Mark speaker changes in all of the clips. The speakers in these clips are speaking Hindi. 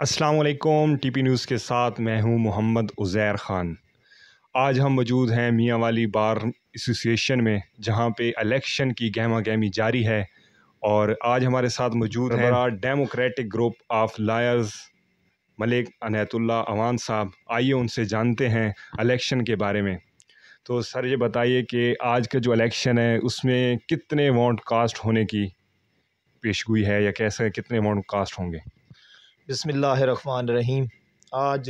Speaker 1: अस्सलाम वालेकुम। टीपी न्यूज़ के साथ मैं हूं मोहम्मद उज़ैर ख़ान। आज हम मौजूद हैं मियाँ वाली बार एसोसिएशन में, जहां पे इलेक्शन की गहमा गहमी जारी है। और आज हमारे साथ मौजूद हैं democratic group of lawyers Malik Anaitullah Awan साहब। आइए उनसे जानते हैं इलेक्शन के बारे में। तो सर ये बताइए कि आज का जो इलेक्शन है उसमें कितने वोट कास्ट होने की पेशगोई है, या कैसे कितने वोट कास्ट होंगे?
Speaker 2: बिस्मिल्लाहिर्रहमानिर्रहीम। आज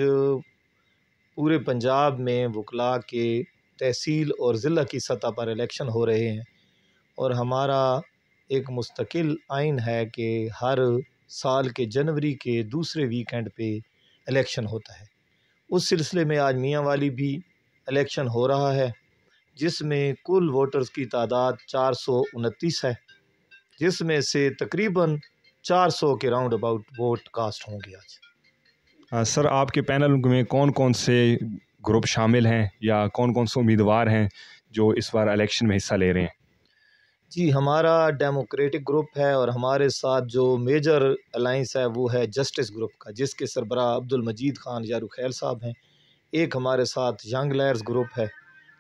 Speaker 2: पूरे पंजाब में वकला के तहसील और ज़िला की सतह पर इलेक्शन हो रहे हैं, और हमारा एक मुस्तकिल आइन है कि हर साल के जनवरी के दूसरे वीकेंड पे इलेक्शन होता है। उस सिलसिले में आज मियाँ वाली भी इलेक्शन हो रहा है, जिसमें कुल वोटर्स की तादाद 429 है, जिसमें से तकरीबन 400 के राउंड अबाउट वोट कास्ट होंगे आज।
Speaker 1: सर आपके पैनल में कौन कौन से ग्रुप शामिल हैं, या कौन कौन से उम्मीदवार हैं जो इस बार इलेक्शन में हिस्सा ले रहे हैं?
Speaker 2: जी, हमारा डेमोक्रेटिक ग्रुप है, और हमारे साथ जो मेजर अलाइंस है वो है जस्टिस ग्रुप का, जिसके सरबराह अब्दुल मजीद ख़ान यारुखैल साहब हैं। एक हमारे साथ यंग लायर्स ग्रुप है,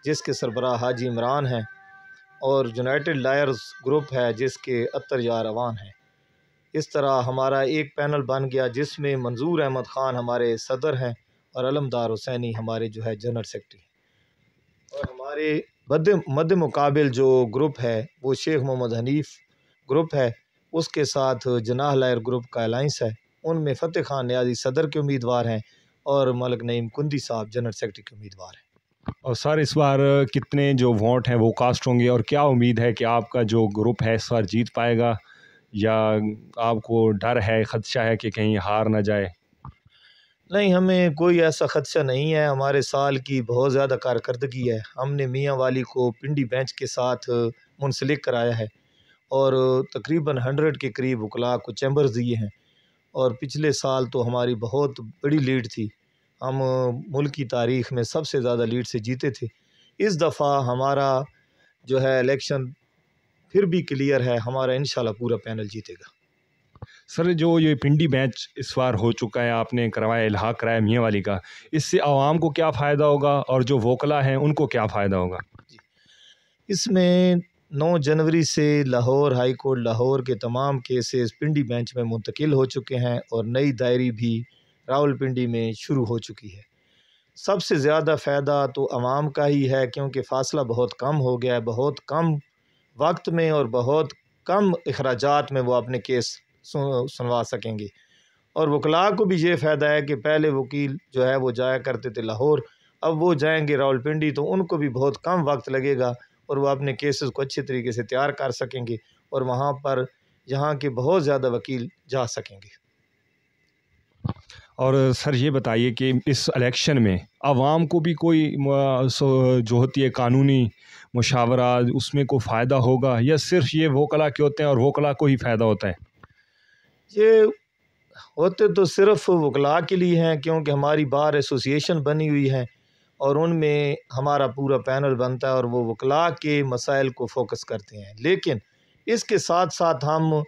Speaker 2: जिसके सरबराह हाजी इमरान हैं, और यूनाइटेड लायर्स ग्रुप है, जिसके अत्तर यार अवान हैं। इस तरह हमारा एक पैनल बन गया, जिसमें मंजूर अहमद ख़ान हमारे सदर हैं और अलमदार हुसैनी हमारे जो है जनरल सेक्रेटरी हैं। और हमारे मध्य मुकाबिल जो ग्रुप है वो शेख मोहम्मद हनीफ ग्रुप है, उसके साथ जनाह लायर ग्रुप का अलाइंस है। उनमें फ़तेह खान न्याजी सदर के उम्मीदवार हैं, और मलिक नईम कुंदी साहब जनरल सेक्रेटरी के उम्मीदवार हैं।
Speaker 1: और सर इस बार कितने जो वोट हैं वो कास्ट होंगे, और क्या उम्मीद है कि आपका जो ग्रुप है इस बार जीत पाएगा, या आपको डर है, ख़दशा है कि कहीं हार ना जाए?
Speaker 2: नहीं, हमें कोई ऐसा ख़दशा नहीं है। हमारे साल की बहुत ज़्यादा कारकर्दगी है। हमने मियाँ वाली को पिंडी बेंच के साथ मुंसलिक कराया है, और तकरीबन 100 के करीब वकला को चैम्बर्स दिए हैं। और पिछले साल तो हमारी बहुत बड़ी लीड थी, हम मुल्क की तारीख़ में सबसे ज़्यादा लीड से जीते थे। इस दफ़ा हमारा जो है इलेक्शन फिर भी क्लियर है, हमारा इंशाल्लाह पूरा पैनल जीतेगा।
Speaker 1: सर जो ये पिंडी मैच इस बार हो चुका है, आपने करवाया, इल्हाक कराया मियाँ वाली का, इससे आवाम को क्या फ़ायदा होगा, और जो वोकला हैं उनको क्या फ़ायदा होगा?
Speaker 2: जी, इसमें 9 जनवरी से लाहौर हाई कोर्ट लाहौर के तमाम केसेस पिंडी बेंच में मुंतकिल हो चुके हैं, और नई दायरी भी रावलपिंडी में शुरू हो चुकी है। सबसे ज़्यादा फ़ायदा तो आवाम का ही है, क्योंकि फ़ासला बहुत कम हो गया है। बहुत कम वक्त में और बहुत कम अखराजात में वो अपने केस सुनवा सकेंगे। और वकला को भी ये फ़ायदा है कि पहले वकील जो है वो जाया करते थे लाहौर, अब वो जाएंगे रावलपिंडी, तो उनको भी बहुत कम वक्त लगेगा, और वो अपने केसेस को अच्छे तरीके से तैयार कर सकेंगे, और वहाँ पर यहाँ के बहुत ज़्यादा वकील जा सकेंगे।
Speaker 1: और सर ये बताइए कि इस इलेक्शन में आवाम को भी कोई जो होती है कानूनी मुशावरा, उसमें कोई फ़ायदा होगा, या सिर्फ ये वोकला के होते हैं और वोकला को ही फ़ायदा होता है?
Speaker 2: ये होते तो सिर्फ वकला के लिए हैं, क्योंकि हमारी बार एसोसिएशन बनी हुई है, और उनमें हमारा पूरा पैनल बनता है, और वो वकला के मसाइल को फोकस करते हैं। लेकिन इसके साथ साथ हम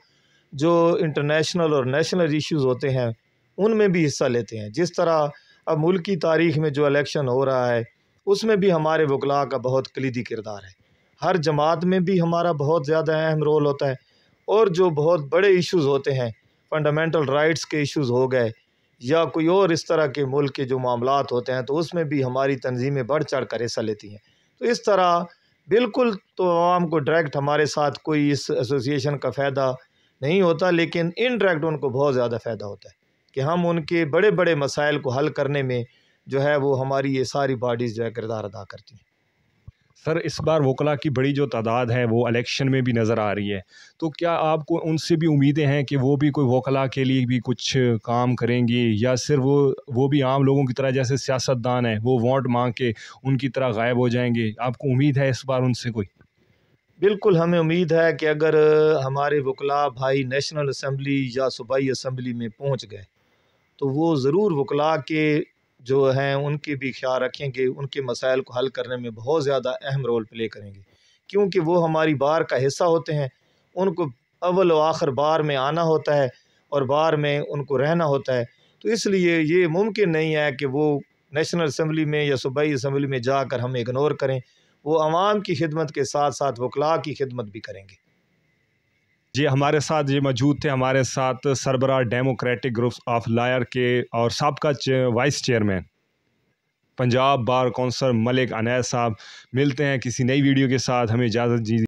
Speaker 2: जो इंटरनेशनल और नेशनल इश्यूज़ होते हैं उनमें भी हिस्सा लेते हैं। जिस तरह अब मुल्क की तारीख़ में जो इलेक्शन हो रहा है, उसमें भी हमारे वकला का बहुत कलीदी किरदार है। हर जमात में भी हमारा बहुत ज़्यादा अहम रोल होता है, और जो बहुत बड़े इश्यूज़ होते हैं, फंडामेंटल राइट्स के इश्यूज़ हो गए, या कोई और इस तरह के मुल्क के जो मामलात होते हैं, तो उसमें भी हमारी तंजीमें बढ़ चढ़ कर हिस्सा लेती हैं। तो इस तरह बिल्कुल तो आवाम को डायरेक्ट हमारे साथ कोई इस एसोसिएशन का फ़ायदा नहीं होता, लेकिन इनडायरेक्ट उनको बहुत ज़्यादा फ़ायदा होता है कि हम उनके बड़े बड़े मसाइल को हल करने में जो है वो हमारी ये सारी बॉडीज़ जो है किरदार अदा करती हैं।
Speaker 1: सर इस बार वोकला की बड़ी जो तादाद है वो इलेक्शन में भी नज़र आ रही है, तो क्या आपको उनसे भी उम्मीदें हैं कि वो भी कोई वोकला के लिए भी कुछ काम करेंगी, या सिर्फ वो भी आम लोगों की तरह, जैसे सियासतदान है वो वोट मांग के उनकी तरह गायब हो जाएंगे? आपको उम्मीद है इस बार उनसे कोई?
Speaker 2: बिल्कुल, हमें उम्मीद है कि अगर हमारे वकला भाई नेशनल असम्बली या सूबाई असम्बली में पहुंच गए, तो वो ज़रूर वकला के जो हैं उनके भी ख्याल रखेंगे, उनके मसाइल को हल करने में बहुत ज़्यादा अहम रोल प्ले करेंगे, क्योंकि वो हमारी बार का हिस्सा होते हैं। उनको अव्वल व आखिर बार में आना होता है, और बार में उनको रहना होता है। तो इसलिए ये मुमकिन नहीं है कि वो नेशनल असम्बली में या सूबाई असम्बली में जाकर हम इग्नोर करें। वो आवाम की खिदमत के साथ साथ वकला की खिदमत भी करेंगे।
Speaker 1: जी, हमारे साथ ये मौजूद थे, हमारे साथ सरबराह डेमोक्रेटिक ग्रुप्स ऑफ लायर के और साबका vice chairman Punjab bar council Malik Anais साहब। मिलते हैं किसी नई वीडियो के साथ, हमें इजाज़त दीजिए।